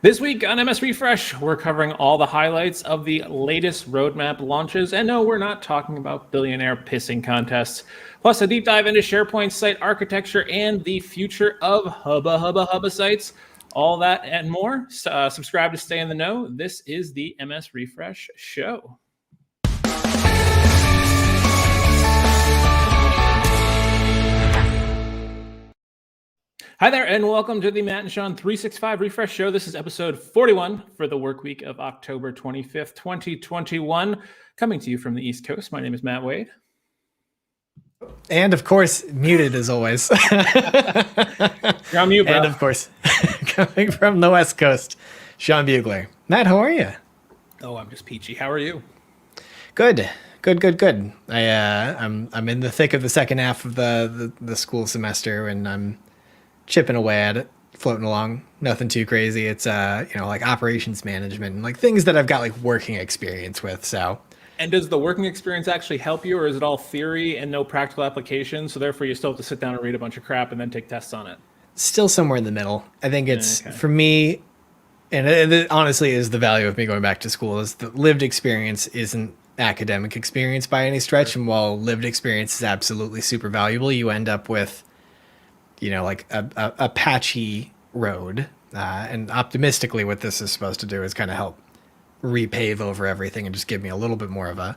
This week on MS Refresh, we're covering all the highlights of the latest roadmap launches. And no, we're not talking about billionaire pissing contests. Plus, a deep dive into SharePoint site architecture and the future of Hubba sites. All that and more. Subscribe to stay in the know. This is the MS Refresh show. Hi there, and welcome to the Matt and Sean 365 Refresh Show. This is episode 41 for the work week of October 25th, 2021. Coming to you from the East Coast, my name is Matt Wade. And of course, muted as always. You're on mute, bro. And of course, coming from the West Coast, Sean Bugler. Matt, how are you? Oh, I'm just peachy. How are you? Good. I'm in the thick of the second half of the school semester, and I'm chipping away at it, floating along. Nothing too crazy. It's like operations management and like things that I've got like working experience with. So. And does the working experience actually help you, or is it all theory and no practical application? So therefore, you still have to sit down and read a bunch of crap and then take tests on it. Still somewhere in the middle. I think it's for me, and it honestly is the value of me going back to school, is the lived experience isn't academic experience by any stretch. And while lived experience is absolutely super valuable, you end up with like a patchy road. And optimistically, what this is supposed to do is kind of help repave over everything and just give me a little bit more of a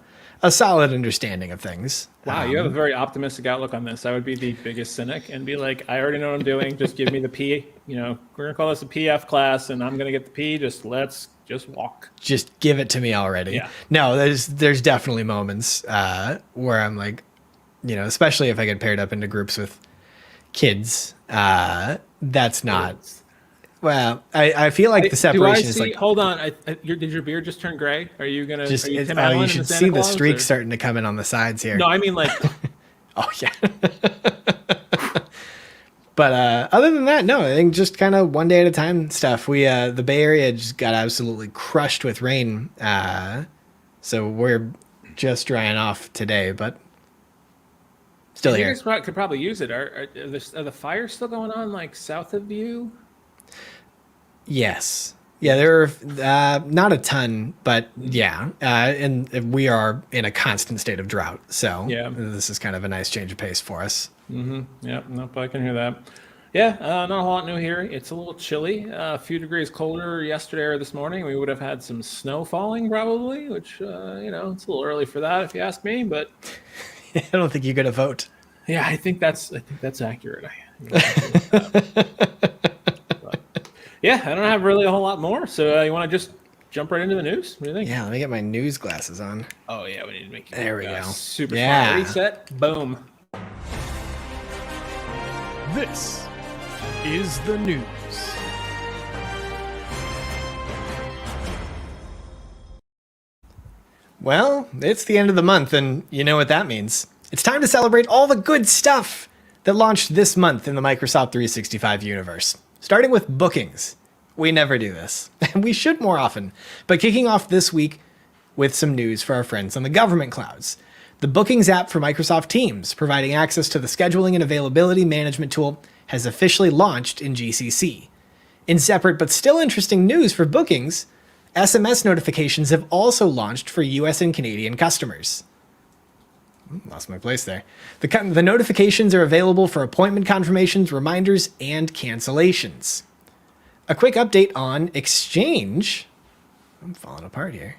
solid understanding of things. Wow, you have a very optimistic outlook on this. I would be the biggest cynic and be like, I already know what I'm doing. Just give me the P. We're going to call this a PF class, and I'm going to get the P. Let's walk. Just give it to me already. Yeah. No, there's definitely moments where I'm like, especially if I get paired up into groups with kids, that's not. Well, I feel like the separation is like. Hold on, did your beard just turn gray? Are you gonna? Just, you you should see the streaks starting to come in on the sides here. No, I mean like. Oh yeah. But other than that, no, I think just kind of one day at a time stuff. We the Bay Area just got absolutely crushed with rain, so we're just drying off today, but. Still here. You guys could probably use it. Are the fires still going on like south of you? Yes. Yeah, there are not a ton, but yeah. And we are in a constant state of drought. So yeah, this is kind of a nice change of pace for us. Mm-hmm. Yeah, nope, I can hear that. Yeah, not a whole lot new here. It's a little chilly, a few degrees colder yesterday or this morning. We would have had some snow falling probably, which, it's a little early for that if you ask me, but... I don't think you're going to vote. Yeah, I think that's accurate. Yeah, I don't have really a whole lot more. So you want to just jump right into the news? What do you think? Yeah, let me get my news glasses on. Oh yeah, we need to make you there we go. Super smart. Reset. Boom. This is the news. Well, it's the end of the month, and you know what that means. It's time to celebrate all the good stuff that launched this month in the Microsoft 365 universe. Starting with bookings. We never do this, and we should more often. But kicking off this week with some news for our friends on the government clouds. The Bookings app for Microsoft Teams, providing access to the scheduling and availability management tool, has officially launched in GCC. In separate but still interesting news for bookings, SMS notifications have also launched for US and Canadian customers. Lost my place there. The notifications are available for appointment confirmations, reminders, and cancellations. A quick update on Exchange. I'm falling apart here.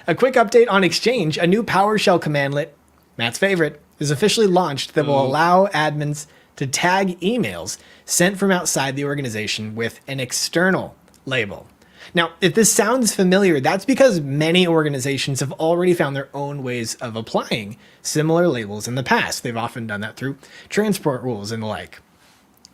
A quick update on Exchange. A new PowerShell commandlet, Matt's favorite, is officially launched that will allow admins to tag emails sent from outside the organization with an external label. Now, if this sounds familiar, that's because many organizations have already found their own ways of applying similar labels in the past. They've often done that through transport rules and the like.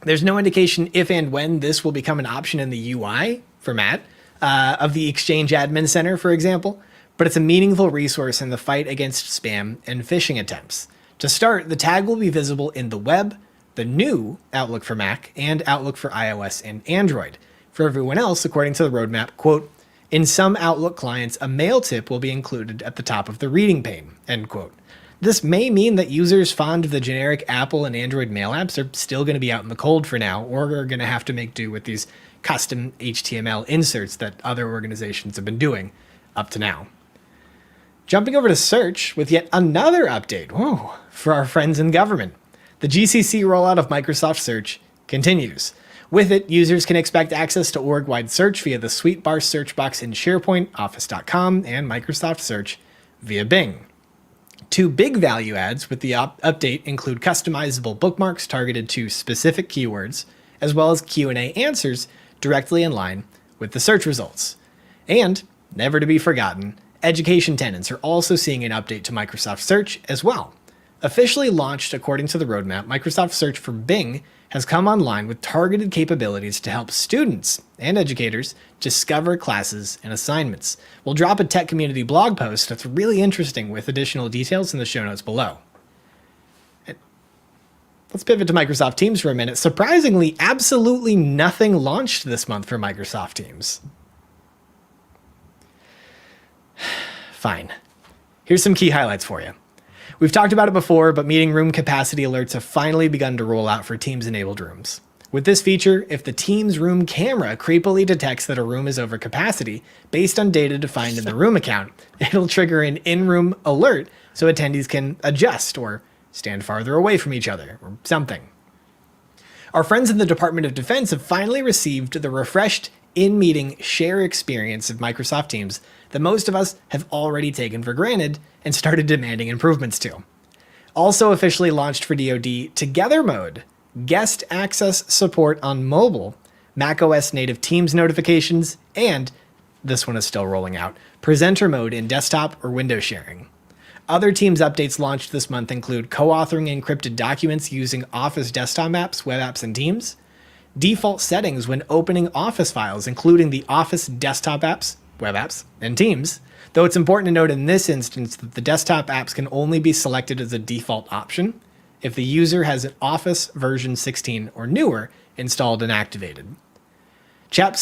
There's no indication if and when this will become an option in the UI for Matt of the Exchange Admin Center, for example, but it's a meaningful resource in the fight against spam and phishing attempts. To start, the tag will be visible in the web, the new Outlook for Mac, and Outlook for iOS and Android. For everyone else, according to the roadmap, quote, in some Outlook clients, a mail tip will be included at the top of the reading pane, end quote. This may mean that users fond of the generic Apple and Android mail apps are still going to be out in the cold for now, or are going to have to make do with these custom HTML inserts that other organizations have been doing up to now. Jumping over to search with yet another update for our friends in government. The GCC rollout of Microsoft Search continues. With it, users can expect access to org-wide search via the Sweetbar search box in SharePoint, Office.com, and Microsoft Search via Bing. Two big value adds with the update include customizable bookmarks targeted to specific keywords, as well as Q&A answers directly in line with the search results. And, never to be forgotten, education tenants are also seeing an update to Microsoft Search as well. Officially launched according to the roadmap, Microsoft Search for Bing has come online with targeted capabilities to help students and educators discover classes and assignments. We'll drop a tech community blog post that's really interesting with additional details in the show notes below. Let's pivot to Microsoft Teams for a minute. Surprisingly, absolutely nothing launched this month for Microsoft Teams. Fine. Here's some key highlights for you. We've talked about it before, but meeting room capacity alerts have finally begun to roll out for Teams-enabled rooms. With this feature, if the Teams room camera creepily detects that a room is over capacity, based on data defined in the room account, it'll trigger an in-room alert so attendees can adjust or stand farther away from each other, or something. Our friends in the Department of Defense have finally received the refreshed in-meeting share experience of Microsoft Teams that most of us have already taken for granted and started demanding improvements to. Also officially launched for DoD, Together Mode, guest access support on mobile, macOS native Teams notifications, and, this one is still rolling out, presenter mode in desktop or window sharing. Other Teams updates launched this month include co-authoring encrypted documents using Office desktop apps, web apps, and Teams, default settings when opening Office files, including the Office desktop apps, web apps, and Teams, though it's important to note in this instance that the desktop apps can only be selected as a default option if the user has an Office version 16 or newer installed and activated. Chat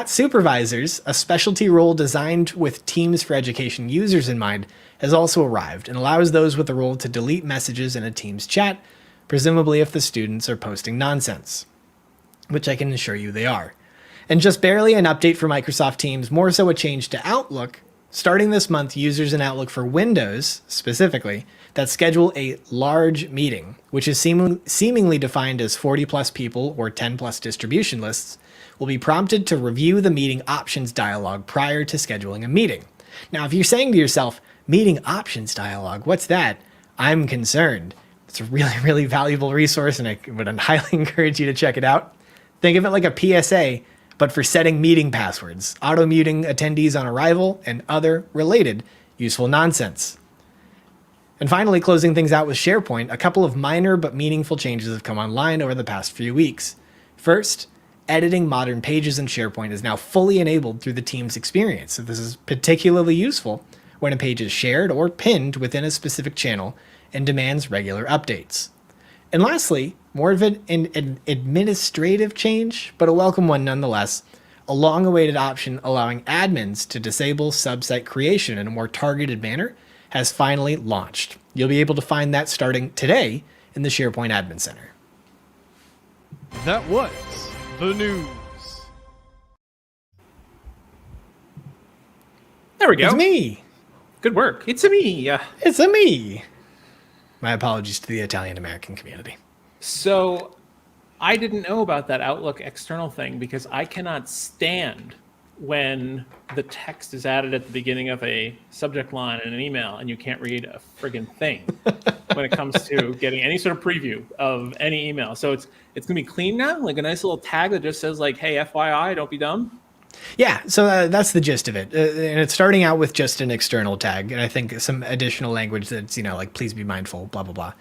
Supervisors, a specialty role designed with Teams for Education users in mind, has also arrived and allows those with the role to delete messages in a Teams chat, presumably if the students are posting nonsense, which I can assure you they are. And just barely an update for Microsoft Teams, more so a change to Outlook. Starting this month, users in Outlook for Windows, specifically, that schedule a large meeting, which is seemingly defined as 40 plus people or 10 plus distribution lists, will be prompted to review the meeting options dialog prior to scheduling a meeting. Now, if you're saying to yourself, meeting options dialog, what's that? I'm concerned. It's a really, really valuable resource, and I would highly encourage you to check it out. Think of it like a PSA, but for setting meeting passwords, auto-muting attendees on arrival, and other related useful nonsense. And finally, closing things out with SharePoint, a couple of minor but meaningful changes have come online over the past few weeks. First, editing modern pages in SharePoint is now fully enabled through the Teams experience. So this is particularly useful when a page is shared or pinned within a specific channel and demands regular updates. And lastly, more of an administrative change, but a welcome one nonetheless, a long-awaited option allowing admins to disable subsite creation in a more targeted manner has finally launched. You'll be able to find that starting today in the SharePoint Admin Center. That was the news. There we go. It's me. Good work. It's a me. It's a me. My apologies to the Italian-American community. So I didn't know about that Outlook external thing because I cannot stand when the text is added at the beginning of a subject line in an email and you can't read a friggin' thing when it comes to getting any sort of preview of any email. So it's going to be clean now, like a nice little tag that just says like, hey, FYI, don't be dumb. Yeah, so that's the gist of it. And it's starting out with just an external tag, and I think some additional language that's, like, please be mindful, blah, blah, blah.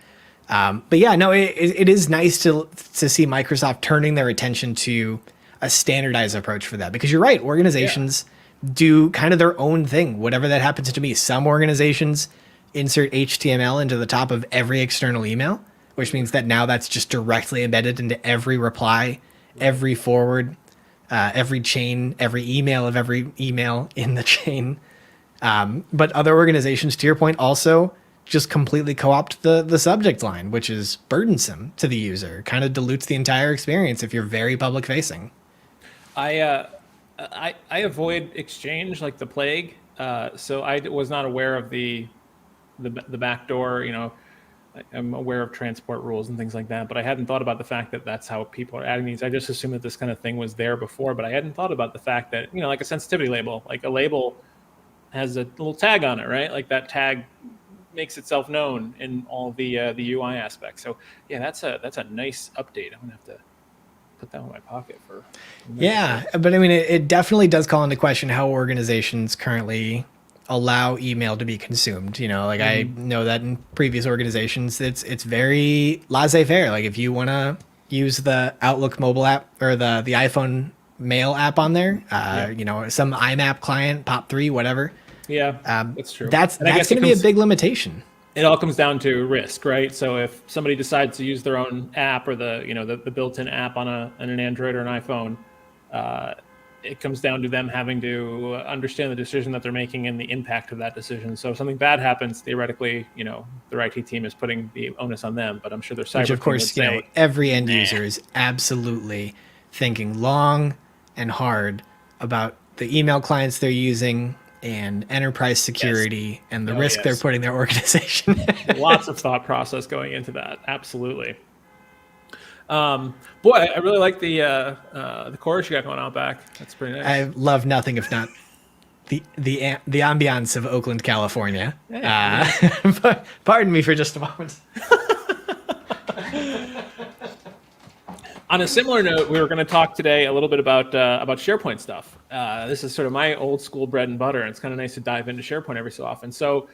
But yeah, no, it is nice to see Microsoft turning their attention to a standardized approach for that. Because you're right, organizations do kind of their own thing, whatever that happens to be. Some organizations insert HTML into the top of every external email, which means that now that's just directly embedded into every reply, every forward, every chain, every email of every email in the chain. But other organizations, to your point, also just completely co-opt the subject line, which is burdensome to the user, kind of dilutes the entire experience if you're very public facing. I avoid Exchange like the plague, so I was not aware of the back door. I'm aware of transport rules and things like that, but I hadn't thought about the fact that that's how people are adding these. I just assumed that this kind of thing was there before, but I hadn't thought about the fact that, like a sensitivity label, like a label has a little tag on it, right? Like that tag makes itself known in all the UI aspects. So yeah, that's a nice update. I'm gonna have to put that in my pocket for. Yeah, but I mean, it definitely does call into question how organizations currently allow email to be consumed. Like I know that in previous organizations, it's very laissez-faire. Like if you want to use the Outlook mobile app or the iPhone mail app on there, some IMAP client, POP3, whatever. Yeah, that's true. That's going to be a big limitation. It all comes down to risk, right? So if somebody decides to use their own app or the built-in app on an Android or an iPhone, it comes down to them having to understand the decision that they're making and the impact of that decision. So if something bad happens, theoretically, their IT team is putting the onus on them. But I'm sure their cyber Which, of course, team would say, every end user is absolutely thinking long and hard about the email clients they're using and enterprise security and the risk they're putting their organization. Lots of thought process going into that. Absolutely. Boy, I really like the chorus you got going on back. That's pretty nice. I love nothing if not the ambiance of Oakland, California. But pardon me for just a moment. On a similar note, we were going to talk today a little bit about SharePoint stuff. This is sort of my old school bread and butter, and it's kind of nice to dive into SharePoint every so often. So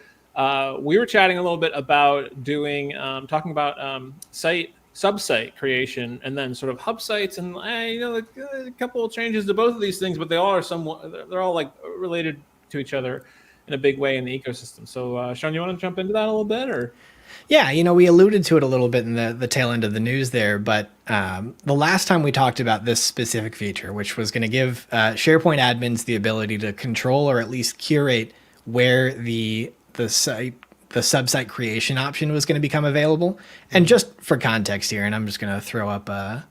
we were chatting a little bit about talking about subsite creation, and then sort of hub sites, and a couple of changes to both of these things, but they're all like related to each other in a big way in the ecosystem. So Sean, you want to jump into that a little bit, or? Yeah, we alluded to it a little bit in the tail end of the news there, but the last time we talked about this specific feature, which was going to give SharePoint admins the ability to control or at least curate where the subsite creation option was going to become available. And just for context here, and I'm just going to throw up an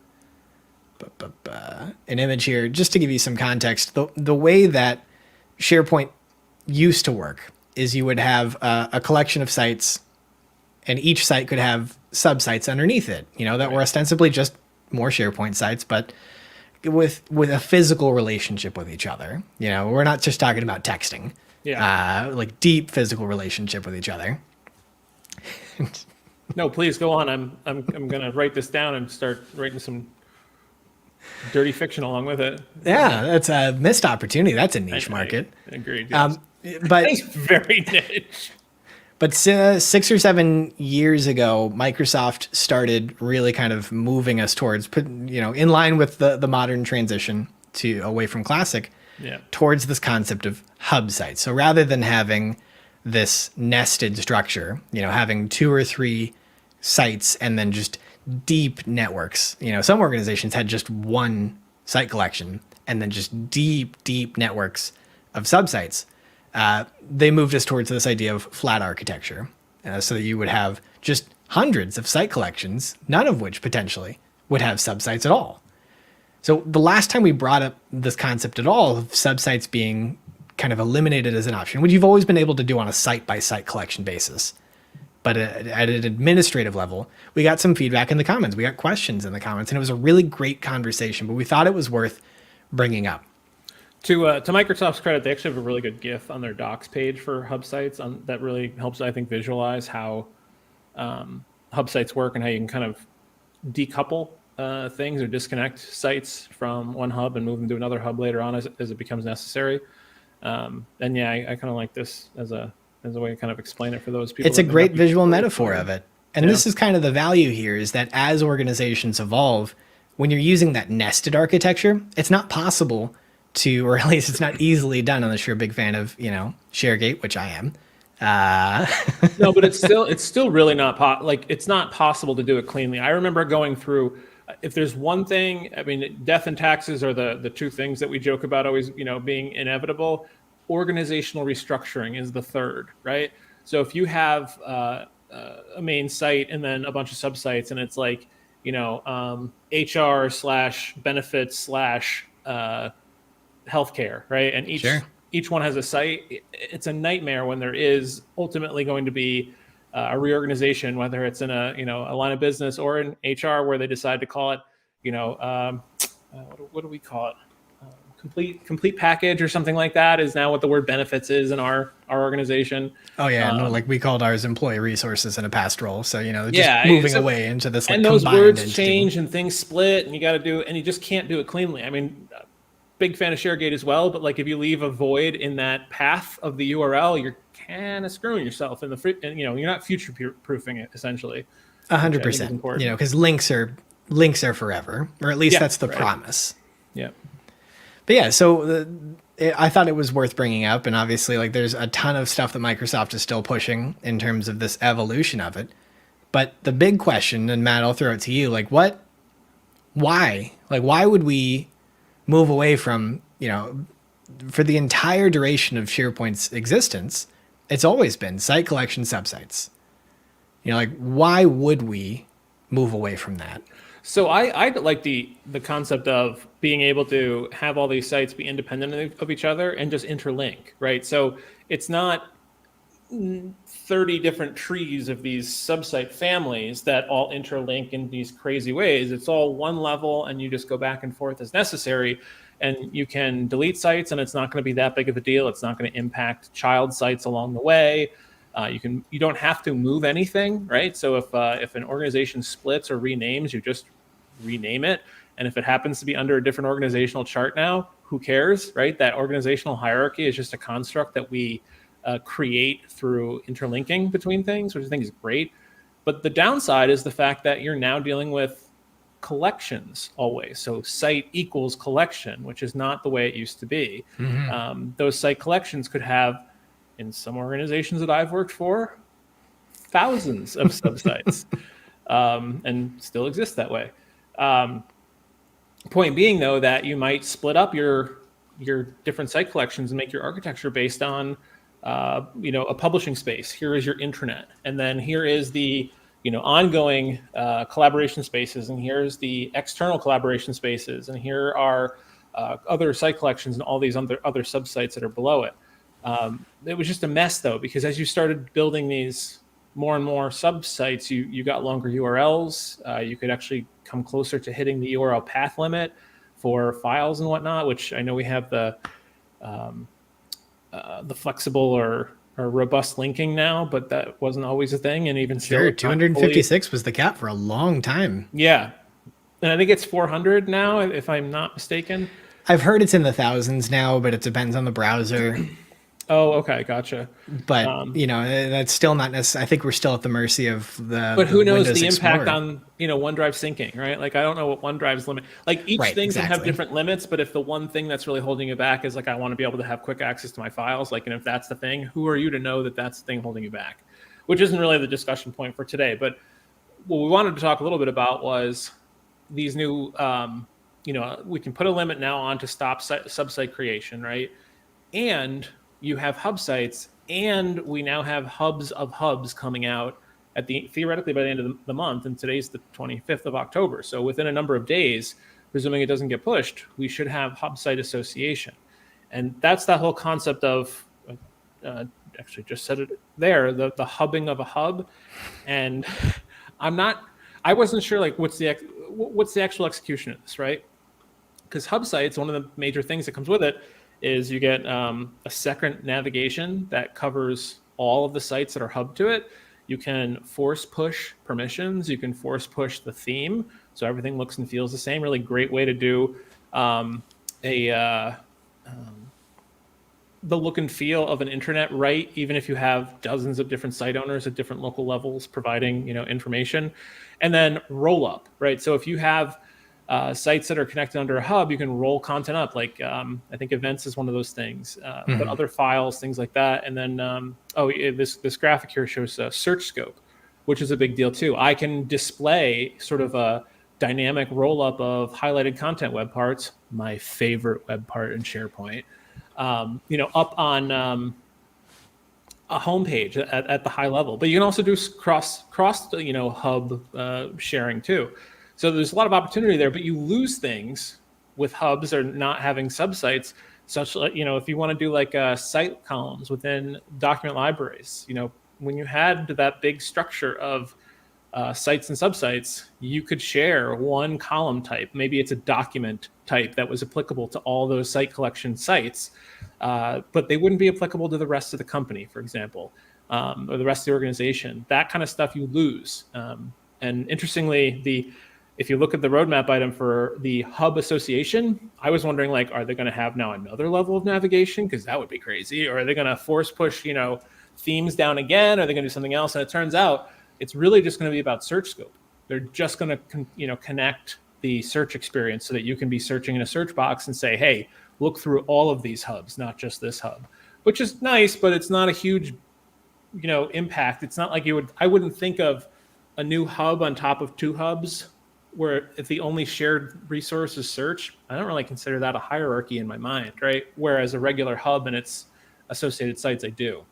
image here just to give you some context. The way that SharePoint used to work is you would have a collection of sites, and each site could have subsites underneath it, that were ostensibly just more SharePoint sites, but with a physical relationship with each other. We're not just talking about texting. Yeah. Like deep physical relationship with each other. No, please go on. I'm gonna write this down and start writing some dirty fiction along with it. Yeah, that's a missed opportunity. That's a niche market. Agreed. Yes. But it's very niche. But 6 or 7 years ago, Microsoft started really kind of moving us towards, in line with the modern transition away from Classic, towards this concept of hub sites. So rather than having this nested structure, having 2 or 3 sites and then just deep networks. Some organizations had just one site collection and then just deep networks of subsites. They moved us towards this idea of flat architecture, so that you would have just hundreds of site collections, none of which potentially would have subsites at all. So the last time we brought up this concept at all of subsites being kind of eliminated as an option, which you've always been able to do on a site-by-site collection basis, but at an administrative level, we got some feedback in the comments. We got questions in the comments, and it was a really great conversation, but we thought it was worth bringing up. To Microsoft's credit, they actually have a really good GIF on their docs page for hub sites that really helps, I think, visualize how hub sites work and how you can kind of decouple things or disconnect sites from one hub and move them to another hub later on as it becomes necessary. And yeah, I kind of like this as a way to kind of explain it for those people. It's a great visual metaphor of it. And this is kind of the value here, is that as organizations evolve, when you're using that nested architecture, it's not possible to, or at least it's not easily done unless you're a big fan of, ShareGate, which I am. No, but it's still really not it's not possible to do it cleanly. I remember going through, if there's one thing, I mean, death and taxes are the two things that we joke about always, being inevitable, organizational restructuring is the third, right? So if you have a main site and then a bunch of subsites, and it's like, HR slash benefits slash healthcare, right? And each one has a site. It's a nightmare when there is ultimately going to be a reorganization, whether it's in a line of business or in HR, where they decide to call it, what do we call it? Complete package or something like that is now what the word benefits is in our organization. Oh yeah, no, like we called ours employee resources in a past role. So just moving away into this like and those combined words entity. change and things split, and you just can't do it cleanly. I mean, big fan of ShareGate as well, but like if you leave a void in that path of the URL, you're kind of screwing yourself you're not future proofing it essentially. 100%. Because links are forever, or at least that's the promise. Yeah. But yeah, so I thought it was worth bringing up, and obviously, like, there's a ton of stuff that Microsoft is still pushing in terms of this evolution of it. But the big question, and Matt, I'll throw it to you, like, why? Like, why would we move away from, for the entire duration of SharePoint's existence, it's always been site collection subsites. Like, why would we move away from that? So I like the concept of being able to have all these sites be independent of each other and just interlink, right? So it's not 30 different trees of these subsite families that all interlink in these crazy ways. It's all one level, and you just go back and forth as necessary. And you can delete sites, and it's not going to be that big of a deal. It's not going to impact child sites along the way. You don't have to move anything, right? So if an organization splits or renames, you just rename it. And if it happens to be under a different organizational chart now, who cares, right? That organizational hierarchy is just a construct that we create through interlinking between things, which I think is great. But the downside is the fact that you're now dealing with collections always. So site equals collection, which is not the way it used to be. Mm-hmm. Those site collections could have, in some organizations that I've worked for, thousands of subsites, and still exist that way. Point being, though, that you might split up your different site collections and make your architecture based on, a publishing space. Here is your intranet, and then here is the ongoing collaboration spaces, and here's the external collaboration spaces, and here are other site collections and all these other subsites that are below it. It was just a mess, though, because as you started building these more and more subsites, you got longer URLs. You could actually come closer to hitting the URL path limit for files and whatnot, which I know we have the flexible or robust linking now, but that wasn't always a thing. And even sure, 256 was the cap for a long time. Yeah. And I think it's 400 now, if I'm not mistaken. I've heard it's in the thousands now, but it depends on the browser. Oh, okay, gotcha. But that's still not necessarily. I think we're still at the mercy of the. But who knows Windows the Explorer. impact on OneDrive syncing, right? Like, I don't know what OneDrive's limit. Like, each thing can have different limits, but if the one thing that's really holding you back is like, I want to be able to have quick access to my files, like, and if that's the thing, who are you to know that that's the thing holding you back? Which isn't really the discussion point for today. But what we wanted to talk a little bit about was these new, we can put a limit now on to stop subsite creation, right? And you have hub sites, and we now have hubs of hubs coming out theoretically by the end of the month, and today's the 25th of October. So within a number of days, presuming it doesn't get pushed, we should have hub site association. And that's that whole concept of, actually just said it there, the hubbing of a hub. And I wasn't sure, like, what's the actual execution of this, right? Because hub sites, one of the major things that comes with it is you get a second navigation that covers all of the sites that are hubbed to it. You can force push permissions. You can force push the theme, so everything looks and feels the same. Really great way to do the look and feel of an intranet, right? Even if you have dozens of different site owners at different local levels providing information. And then roll up, right? So if you have sites that are connected under a hub, you can roll content up. Like I think events is one of those things, but other files, things like that. And then, this graphic here shows a search scope, which is a big deal too. I can display sort of a dynamic roll up of highlighted content web parts, my favorite web part in SharePoint. up on a homepage at the high level. But you can also do cross hub sharing too. So there's a lot of opportunity there, but you lose things with hubs or not having subsites. Such if you want to do like site columns within document libraries, when you had that big structure of sites and subsites, you could share one column type. Maybe it's a document type that was applicable to all those site collection sites, but they wouldn't be applicable to the rest of the company, for example, or the rest of the organization. That kind of stuff you lose. And interestingly, if you look at the roadmap item for the hub association, I was wondering, like, are they going to have now another level of navigation? Because that would be crazy. Or are they going to force push, themes down again? Are they going to do something else? And it turns out it's really just going to be about search scope. They're just going to, connect the search experience so that you can be searching in a search box and say, hey, look through all of these hubs, not just this hub, which is nice, but it's not a huge, impact. It's not like I wouldn't think of a new hub on top of two hubs where if the only shared resource is search. I don't really consider that a hierarchy in my mind, right? Whereas a regular hub and its associated sites, I do.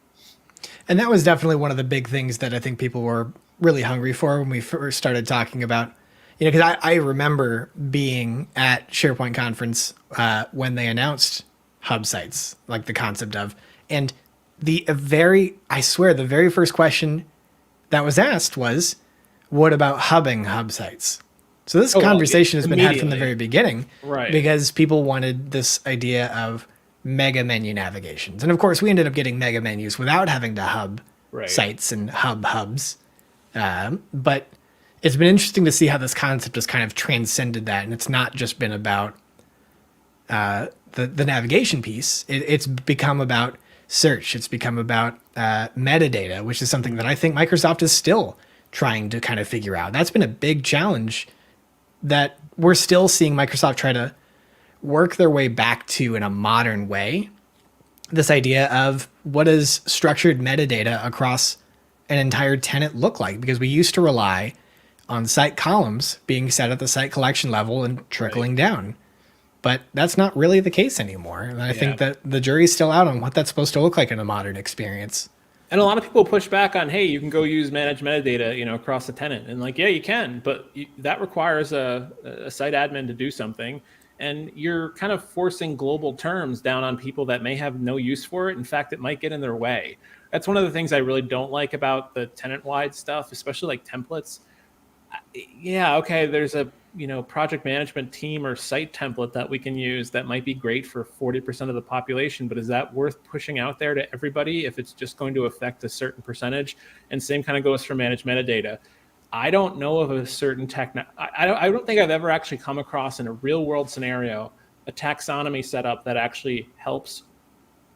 And that was definitely one of the big things that I think people were really hungry for when we first started talking about, because I remember being at SharePoint conference when they announced hub sites, like the concept of, and the very first question that was asked was, what about hubbing hub sites? So this conversation has been had from the very beginning, right? Because people wanted this idea of mega menu navigations. And of course, we ended up getting mega menus without having to hub sites and hubs. But it's been interesting to see how this concept has kind of transcended that. And it's not just been about the navigation piece. It's become about search. It's become about metadata, which is something that I think Microsoft is still trying to kind of figure out. That's been a big challenge that we're still seeing Microsoft try to work their way back to in a modern way. This idea of what does structured metadata across an entire tenant look like? Because we used to rely on site columns being set at the site collection level and trickling down. But that's not really the case anymore. And I think that the jury's still out on what that's supposed to look like in a modern experience. And a lot of people push back on, hey, you can go use managed metadata, across the tenant. And like, yeah, you can, but that requires a site admin to do something. And you're kind of forcing global terms down on people that may have no use for it. In fact, it might get in their way. That's one of the things I really don't like about the tenant-wide stuff, especially like templates. Yeah, okay, there's a project management team or site template that we can use that might be great for 40% of the population, but is that worth pushing out there to everybody if it's just going to affect a certain percentage? And same kind of goes for managed metadata. I don't know of a certain I don't think I've ever actually come across in a real world scenario a taxonomy setup that actually helps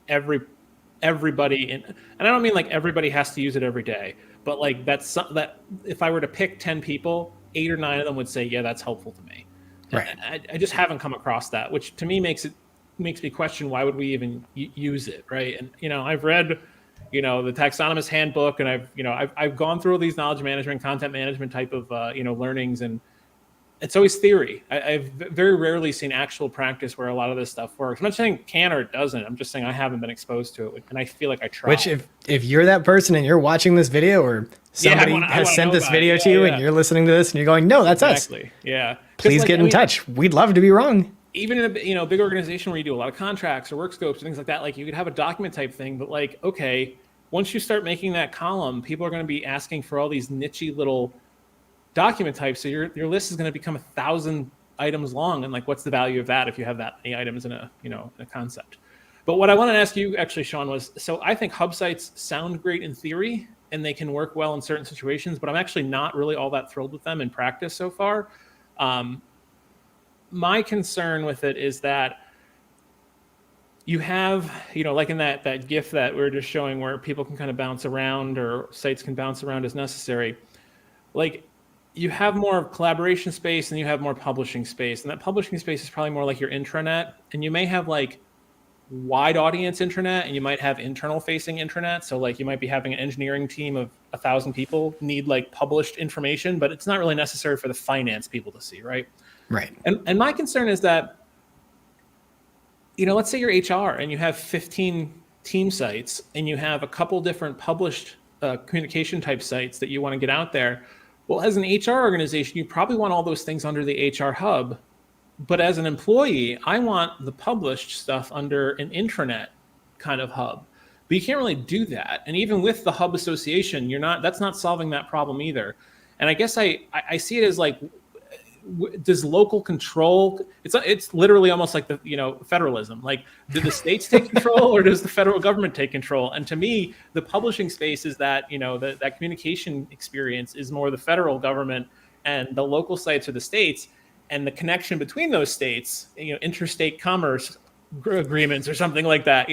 everybody in, and I don't mean like everybody has to use it every day, but like that if I were to pick 10 people, 8 or 9 of them would say, yeah, that's helpful to me. Right. I just haven't come across that, which to me makes me question, why would we even use it, right? And I've read the taxonomist handbook, and I've gone through all these knowledge management, content management type of learnings, and it's always theory. I've very rarely seen actual practice where a lot of this stuff works. I'm not saying it can or it doesn't. I'm just saying I haven't been exposed to it, and I feel like I try. Which if you're that person and you're watching this video, or somebody has sent this video to you and you're listening to this and you're going, no, that's us. Yeah. Please get in touch. We'd love to be wrong. Even in a big organization where you do a lot of contracts or work scopes and things like that, like you could have a document type thing, but like, okay, once you start making that column, people are going to be asking for all these nichey little document types. So your list is going to become 1,000 items long. And like, what's the value of that if you have that many items in a concept? But what I wanted to ask you actually, Sean, was, so I think hub sites sound great in theory and they can work well in certain situations, but I'm actually not really all that thrilled with them in practice so far. My concern with it is that you have, like in that GIF that we were just showing where people can kind of bounce around or sites can bounce around as necessary. Like you have more collaboration space and you have more publishing space. And that publishing space is probably more like your intranet. And you may have like wide audience intranet and you might have internal facing intranet. So like you might be having an engineering team of 1,000 people need like published information, but it's not really necessary for the finance people to see, right? Right. And my concern is that let's say you're HR and you have 15 team sites and you have a couple different published communication type sites that you want to get out there. Well, as an HR organization, you probably want all those things under the HR hub. But as an employee, I want the published stuff under an intranet kind of hub. But you can't really do that. And even with the hub association, that's not solving that problem either. And I guess I see it as like, does local control, it's literally almost like the federalism, like do the states take control or does the federal government take control? And to me, the publishing space is that that communication experience is more the federal government, and the local sites are the states, and the connection between those states, interstate commerce agreements or something like that,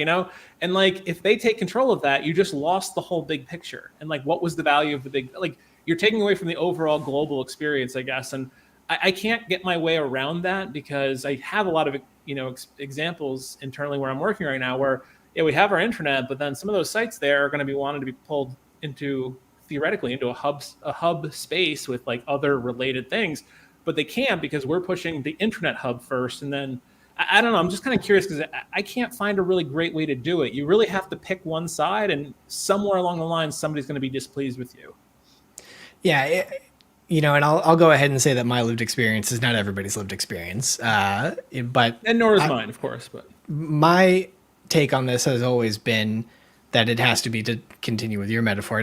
and like if they take control of that, you just lost the whole big picture. And like what was the value of the big, like you're taking away from the overall global experience, I guess. And I can't get my way around that because I have a lot of examples internally where I'm working right now where we have our intranet, but then some of those sites there are going to be wanted to be pulled theoretically into a hub space with like other related things, but they can't because we're pushing the intranet hub first. And then I don't know, I'm just kind of curious because I can't find a really great way to do it. You really have to pick one side, and somewhere along the line somebody's going to be displeased with you. Yeah. And I'll go ahead and say that my lived experience is not everybody's lived experience, and nor is mine, of course. But my take on this has always been that it has to be, to continue with your metaphor,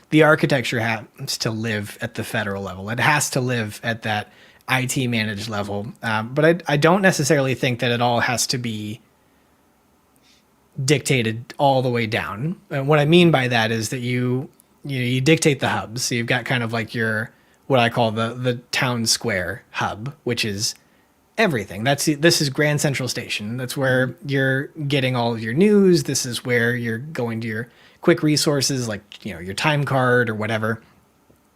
the architecture has to live at the federal level. It has to live at that IT managed level. But I don't necessarily think that it all has to be dictated all the way down. And what I mean by that is that you dictate the hubs. So you've got kind of like your, what I call the town square hub, which is everything. This is Grand Central Station. That's where you're getting all of your news. This is where you're going to your quick resources, like, your time card or whatever.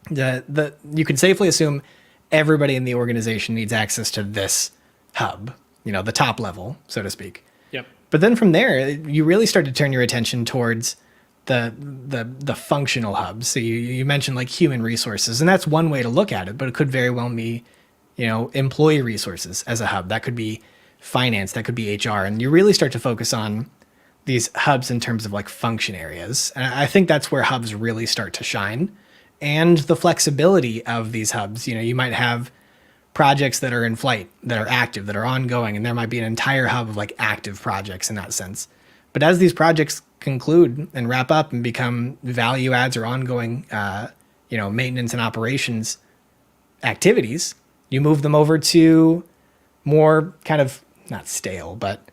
You can safely assume everybody in the organization needs access to this hub, the top level, so to speak. Yep. But then from there, you really start to turn your attention towards the functional hubs. So you mentioned like human resources, and that's one way to look at it, but it could very well be, employee resources as a hub. That could be finance, that could be HR. And you really start to focus on these hubs in terms of like function areas. And I think that's where hubs really start to shine. And the flexibility of these hubs, you might have projects that are in flight, that are active, that are ongoing, and there might be an entire hub of like active projects in that sense. But as these projects conclude and wrap up and become value adds or ongoing, maintenance and operations activities, you move them over to more kind of not stale, but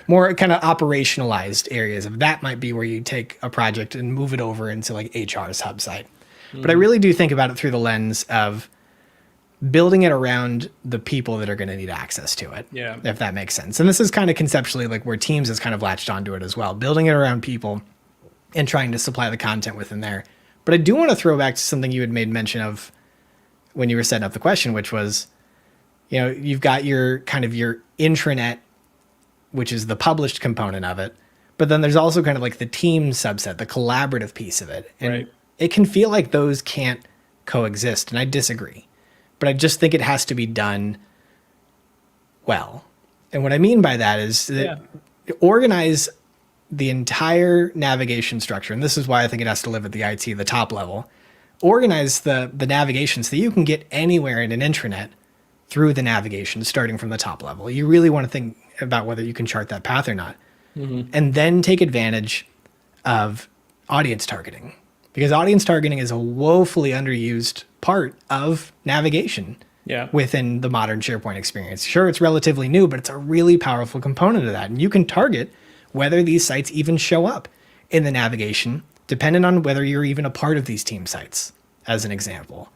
more kind of operationalized areas of that. Might be where you take a project and move it over into like HR's hub site. But I really do think about it through the lens of building it around the people that are going to need access to it. Yeah. If that makes sense. And this is kind of conceptually like where Teams has kind of latched onto it as well, building it around people and trying to supply the content within there. But I do want to throw back to something you had made mention of when you were setting up the question, which was, you've got your kind of your intranet, which is the published component of it. But then there's also kind of like the team subset, the collaborative piece of it. And right. It can feel like those can't coexist. And I disagree. But I just think it has to be done well. And what I mean by that is that organize the entire navigation structure. And this is why I think it has to live at the IT, the top level. Organize the navigation so that you can get anywhere in an intranet through the navigation, starting from the top level. You really want to think about whether you can chart that path or not. Mm-hmm. And then take advantage of audience targeting. Because audience targeting is a woefully underused part of navigation within the modern SharePoint experience. Sure, it's relatively new, but it's a really powerful component of that. And you can target whether these sites even show up in the navigation, depending on whether you're even a part of these team sites, as an example.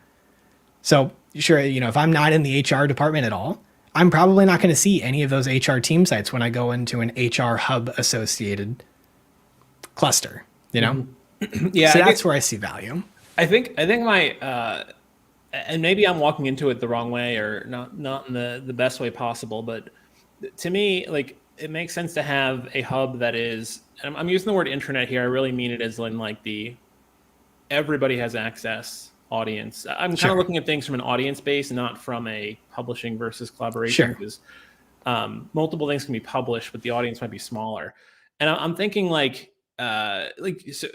So sure, if I'm not in the HR department at all, I'm probably not going to see any of those HR team sites when I go into an HR hub associated cluster, Mm-hmm. So that's where I see value. I think my and maybe I'm walking into it the wrong way or not in the best way possible, but to me, like, it makes sense to have a hub that is, and I'm using the word intranet here, I really mean it as in like everybody has access audience. I'm kind Sure. of looking at things from an audience base, not from a publishing versus collaboration, Sure. because multiple things can be published, but the audience might be smaller. And I'm thinking so,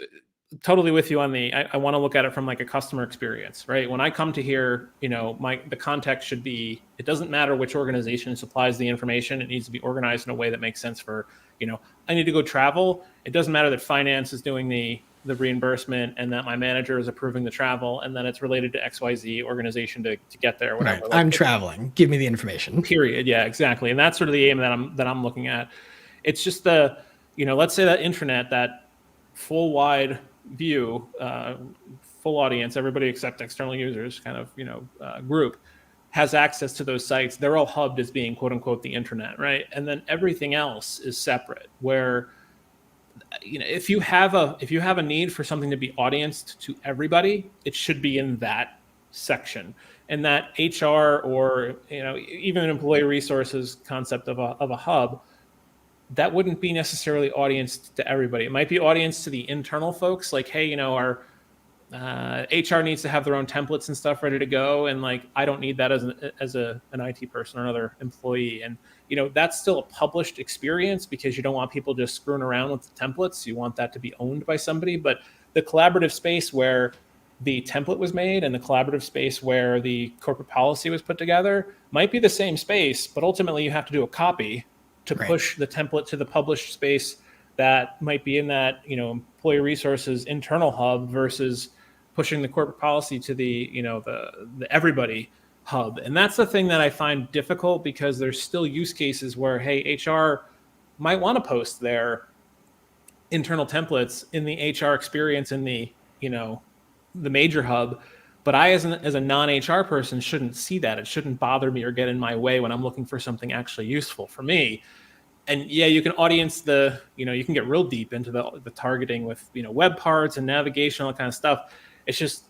totally with you on I want to look at it from like a customer experience, right? When I come to here, the context should be, it doesn't matter which organization supplies the information. It needs to be organized in a way that makes sense for, I need to go travel. It doesn't matter that finance is doing the reimbursement and that my manager is approving the travel and then it's related to XYZ organization to get there, whatever. Right. I'm traveling. Give me the information. Period. Yeah, exactly. And that's sort of the aim that I'm looking at. It's just let's say that intranet, that full wide view, full audience, everybody except external users kind of, group has access to those sites. They're all hubbed as being quote unquote the intranet, right? And then everything else is separate where, if you have a need for something to be audienced to everybody, it should be in that section. And that HR or, even an employee resources concept of a hub, that wouldn't be necessarily audienced to everybody. It might be audienced to the internal folks, like, hey, our HR needs to have their own templates and stuff ready to go, and like I don't need that as an IT person or another employee. And that's still a published experience because you don't want people just screwing around with the templates. You want that to be owned by somebody. But the collaborative space where the template was made and the collaborative space where the corporate policy was put together might be the same space, but ultimately you have to do a copy to push the template to the published space that might be in that, employee resources internal hub versus pushing the corporate policy to the everybody hub. And that's the thing that I find difficult because there's still use cases where, hey, HR might want to post their internal templates in the HR experience in the, the major hub. But I, as a non-HR person, shouldn't see that. It shouldn't bother me or get in my way when I'm looking for something actually useful for me. And yeah, you can audience you can get real deep into the targeting with, web parts and navigation, all that kind of stuff. It's just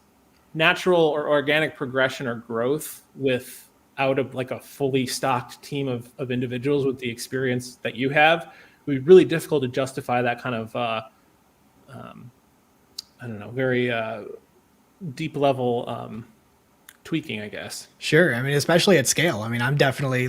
natural or organic progression or growth without a fully stocked team of individuals with the experience that you have. It would be really difficult to justify that kind of, very deep level tweaking, I guess. Sure. I mean, especially at scale. I mean, I'm definitely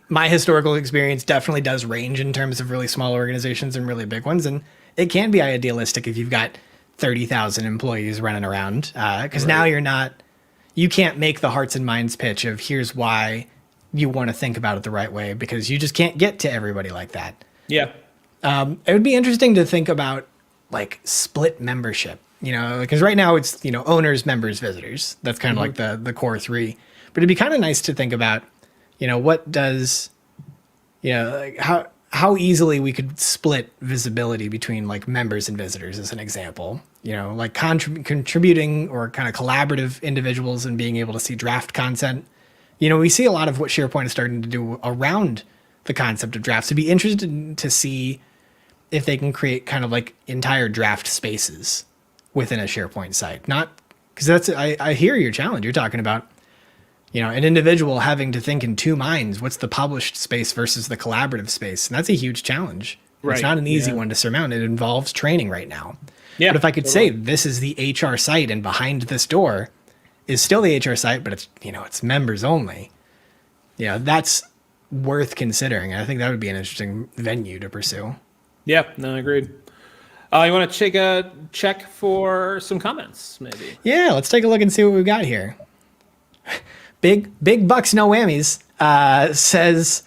my historical experience definitely does range in terms of really small organizations and really big ones. And it can be idealistic if you've got 30,000 employees running around because now you can't make the hearts and minds pitch of here's why you want to think about it the right way because you just can't get to everybody like that. Yeah. It would be interesting to think about like split membership. Because right now it's, owners, members, visitors. That's kind of like the core three. But it'd be kind of nice to think about, what does, like how easily we could split visibility between like members and visitors as an example, like contributing or kind of collaborative individuals and being able to see draft content. We see a lot of what SharePoint is starting to do around the concept of drafts. It'd be interesting to see if they can create kind of like entire draft spaces within a SharePoint site. Not because I hear your challenge. You're talking about, an individual having to think in two minds. What's the published space versus the collaborative space? And that's a huge challenge. Right. It's not an easy one to surmount. It involves training right now. Yeah, but if I could say this is the HR site and behind this door is still the HR site, but it's, it's members only. That's worth considering. I think that would be an interesting venue to pursue. Yeah, no, agreed. You want to take a check for some comments, maybe? Yeah, let's take a look and see what we've got here. Big bucks, no whammies, says,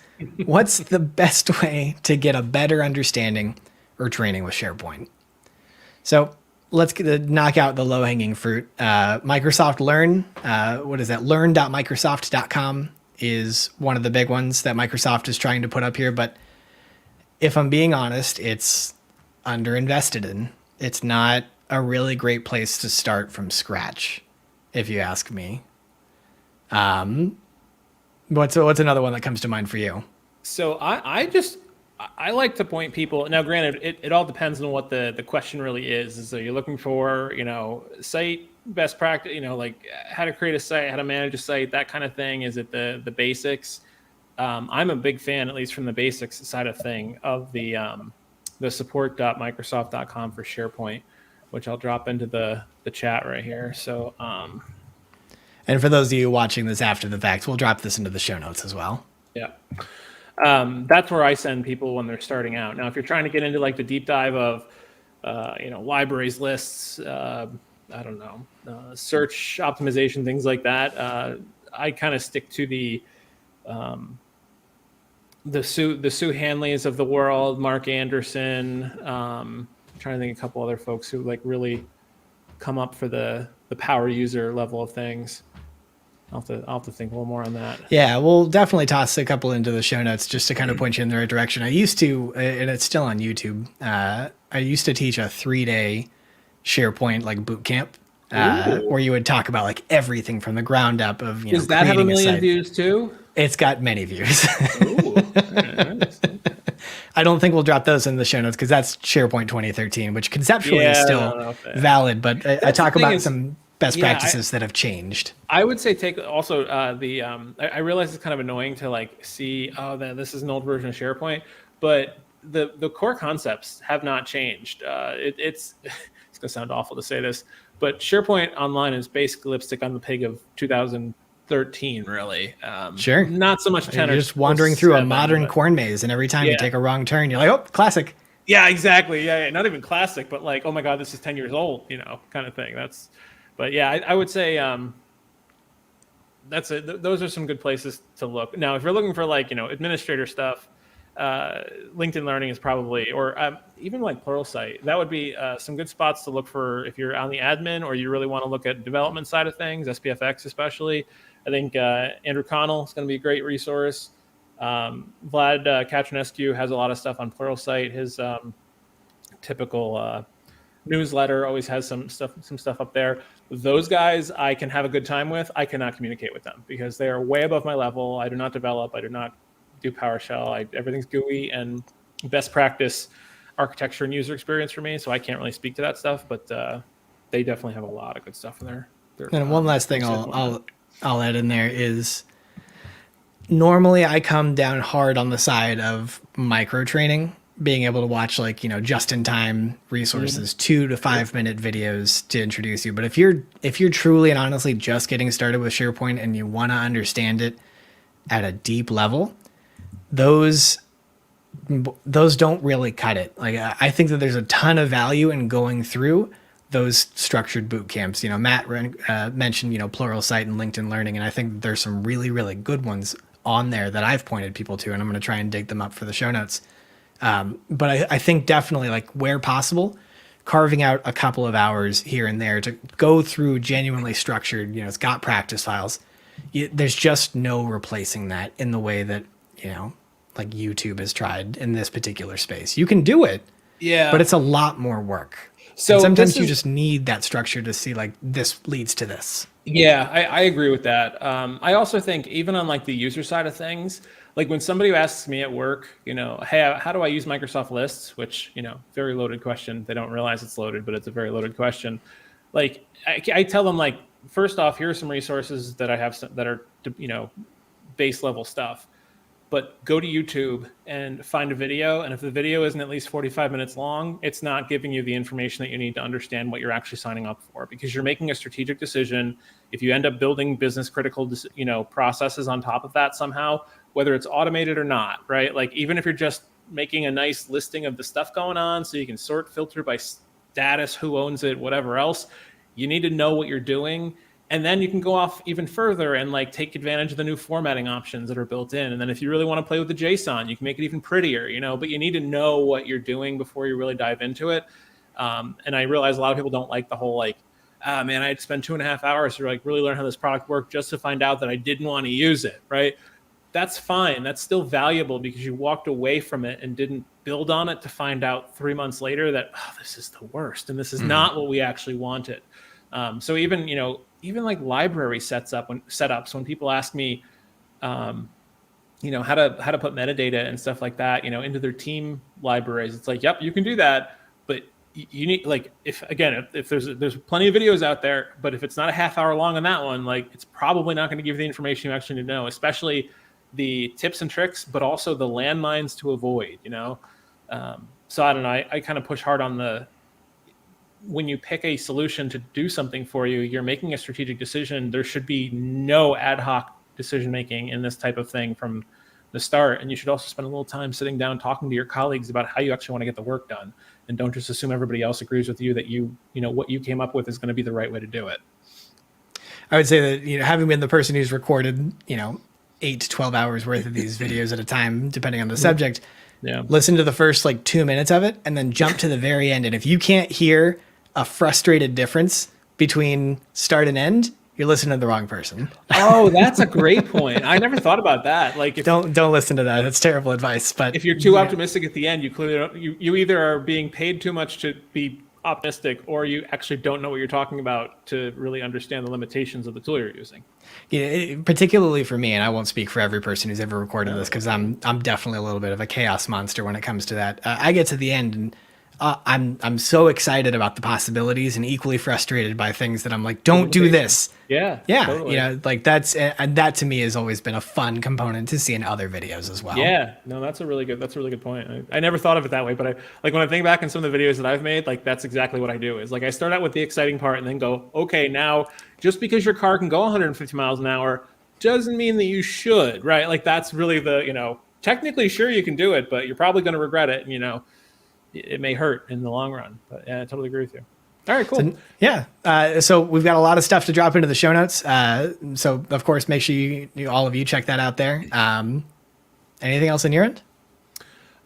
what's the best way to get a better understanding or training with SharePoint? So let's knock out the low-hanging fruit. Microsoft Learn, what is that? learn.microsoft.com is one of the big ones that Microsoft is trying to put up here. But if I'm being honest, it's underinvested in. It's not a really great place to start from scratch, if you ask me. What's another one that comes to mind for you? So I like to point people. Now, granted, it all depends on what the question really is. So you're looking for, site best practice, like how to create a site, how to manage a site, that kind of thing. Is it the basics? I'm a big fan, at least from the basics side of thing, of the support.microsoft.com for SharePoint. which I'll drop into the chat right here. So, And for those of you watching this after the fact, we'll drop this into the show notes as well. yeah. That's where I send people when they're starting out. Now, if you're trying to get into like the deep dive of, libraries, lists, I don't know, search optimization, things like that, I kind of stick to the Sue Hanleys of the world, Mark Anderson. Trying to think of a couple other folks who like really come up for the power user level of things. I'll have to think a little more on that. Yeah, we'll definitely toss a couple into the show notes just to kind of point you in the right direction. I used to, and it's still on YouTube. I used to teach a 3-day SharePoint like boot camp, where you would talk about like everything from the ground up of Does that have a million views too? It's got many views. Ooh, nice. I don't think we'll drop those in the show notes because that's SharePoint 2013, which conceptually is still valid. But I talk about some best practices that have changed. I would say take also I realize it's kind of annoying to like see, this is an old version of SharePoint, but the core concepts have not changed. It's gonna sound awful to say this, but SharePoint Online is basically lipstick on the pig of 2013, really. Sure. Not so much 10 You're just wandering through a modern corn maze, and every time you take a wrong turn, you're like, oh, classic. Yeah, exactly. Yeah, not even classic, but like, oh my God, this is 10 years old, kind of thing. But yeah, I would say that's it. Those are some good places to look. Now, if you're looking for like, administrator stuff, LinkedIn Learning is probably, or even like Pluralsight, that would be some good spots to look for if you're on the admin or you really want to look at development side of things, SPFX especially. I think Andrew Connell is going to be a great resource. Vlad Katrinescu has a lot of stuff on Pluralsight. His typical newsletter always has some stuff up there. Those guys I can have a good time with. I cannot communicate with them because they are way above my level. I do not develop. I do not do PowerShell. Everything's GUI and best practice architecture and user experience for me. So I can't really speak to that stuff, but they definitely have a lot of good stuff in there. And one last thing I'll add in there is normally I come down hard on the side of micro training, being able to watch like, just in time resources, 2 to 5 minute videos to introduce you. But if you're truly and honestly just getting started with SharePoint and you want to understand it at a deep level, those don't really cut it. Like I think that there's a ton of value in going through those structured boot camps. Matt mentioned, Pluralsight and LinkedIn Learning, and I think there's some really, really good ones on there that I've pointed people to, and I'm going to try and dig them up for the show notes. But I think definitely like where possible, carving out a couple of hours here and there to go through genuinely structured, it's got practice files. There's just no replacing that in the way that, like YouTube has tried in this particular space. You can do it, but it's a lot more work. So and sometimes you just need that structure to see like this leads to this. Yeah, I agree with that. I also think even on like the user side of things, like when somebody asks me at work, hey, how do I use Microsoft Lists? Which, very loaded question. They don't realize it's loaded, but it's a very loaded question. Like I tell them like, first off, here are some resources that I have that are, base level stuff. But go to YouTube and find a video. And if the video isn't at least 45 minutes long, it's not giving you the information that you need to understand what you're actually signing up for, because you're making a strategic decision. If you end up building business critical, processes on top of that somehow, whether it's automated or not, right? Like even if you're just making a nice listing of the stuff going on so you can sort, filter by status, who owns it, whatever else, you need to know what you're doing. And then you can go off even further and like take advantage of the new formatting options that are built in. And then if you really want to play with the JSON, you can make it even prettier, but you need to know what you're doing before you really dive into it. And I realize a lot of people don't like the whole like, man, I had to spend 2.5 hours to like really learn how this product worked just to find out that I didn't want to use it, right? That's fine. That's still valuable because you walked away from it and didn't build on it to find out 3 months later that, this is the worst. And this is not what we actually wanted. So even like library setups, when people ask me, how to put metadata and stuff like that, into their team libraries, it's like, yep, you can do that. But you need like, if there's plenty of videos out there, but if it's not a half hour long on that one, like it's probably not going to give you the information you actually need to know, especially the tips and tricks, but also the landmines to avoid, So I don't know, I kind of push hard on when you pick a solution to do something for you, you're making a strategic decision. There should be no ad hoc decision making in this type of thing from the start. And you should also spend a little time sitting down talking to your colleagues about how you actually want to get the work done, and don't just assume everybody else agrees with you that what you came up with is going to be the right way to do it. I would say that, having been the person who's recorded, 8 to 12 hours worth of these videos at a time, depending on the subject, listen to the first 2 minutes of it and then jump to the very end. And if you can't hear a frustrated difference between start and end, you're listening to the wrong person. Oh, that's a great point. I never thought about that. Don't listen to that. It's terrible advice. But if you're too optimistic at the end, you clearly don't, you either are being paid too much to be optimistic, or you actually don't know what you're talking about to really understand the limitations of the tool you're using. Particularly for me, and I won't speak for every person who's ever recorded this, because I'm definitely a little bit of a chaos monster when it comes to that. I get to the end and I'm so excited about the possibilities and equally frustrated by things that I'm like, don't do this. Yeah. Totally. That to me has always been a fun component to see in other videos as well. Yeah, no, that's a really good point. I never thought of it that way, but when I think back on some of the videos that I've made, that's exactly what I do. Is I start out with the exciting part and then go, okay, now just because your car can go 150 miles an hour doesn't mean that you should, right? That's really the, technically sure you can do it, but you're probably going to regret it. And, it may hurt in the long run. But yeah, I totally agree with you. All right, cool. So we've got a lot of stuff to drop into the show notes. So of course, make sure all of you check that out there. Anything else on your end?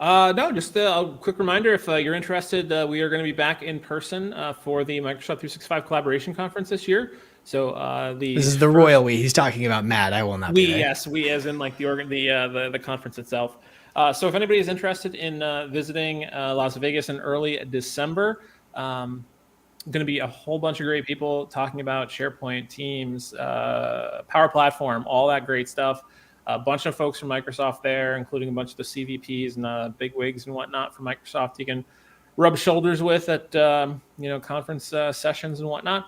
No, just a quick reminder. If you're interested, we are going to be back in person for the Microsoft 365 Collaboration Conference this year. So this is the royal we. He's talking about Matt. I will not be there. Yes, we as in the conference itself. So if anybody is interested in visiting Las Vegas in early December, going to be a whole bunch of great people talking about SharePoint, Teams, Power Platform, all that great stuff. A bunch of folks from Microsoft there, including a bunch of the CVPs and big wigs and whatnot from Microsoft you can rub shoulders with at conference sessions and whatnot.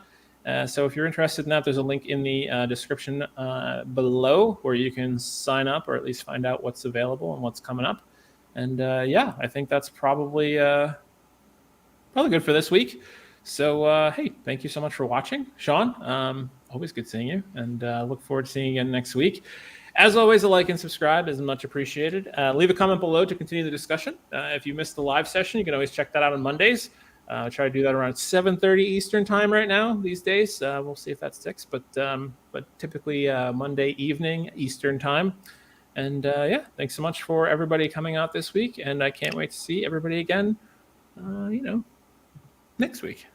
So if you're interested in that, there's a link in the description below where you can sign up or at least find out what's available and what's coming up. And I think that's probably good for this week. So, hey, thank you so much for watching. Sean, always good seeing you, and look forward to seeing you again next week. As always, a like and subscribe is much appreciated. Leave a comment below to continue the discussion. If you missed the live session, you can always check that out on Mondays. I try to do that around 7:30 Eastern time right now these days. We'll see if that sticks, but typically Monday evening Eastern time. And thanks so much for everybody coming out this week, and I can't wait to see everybody again, next week.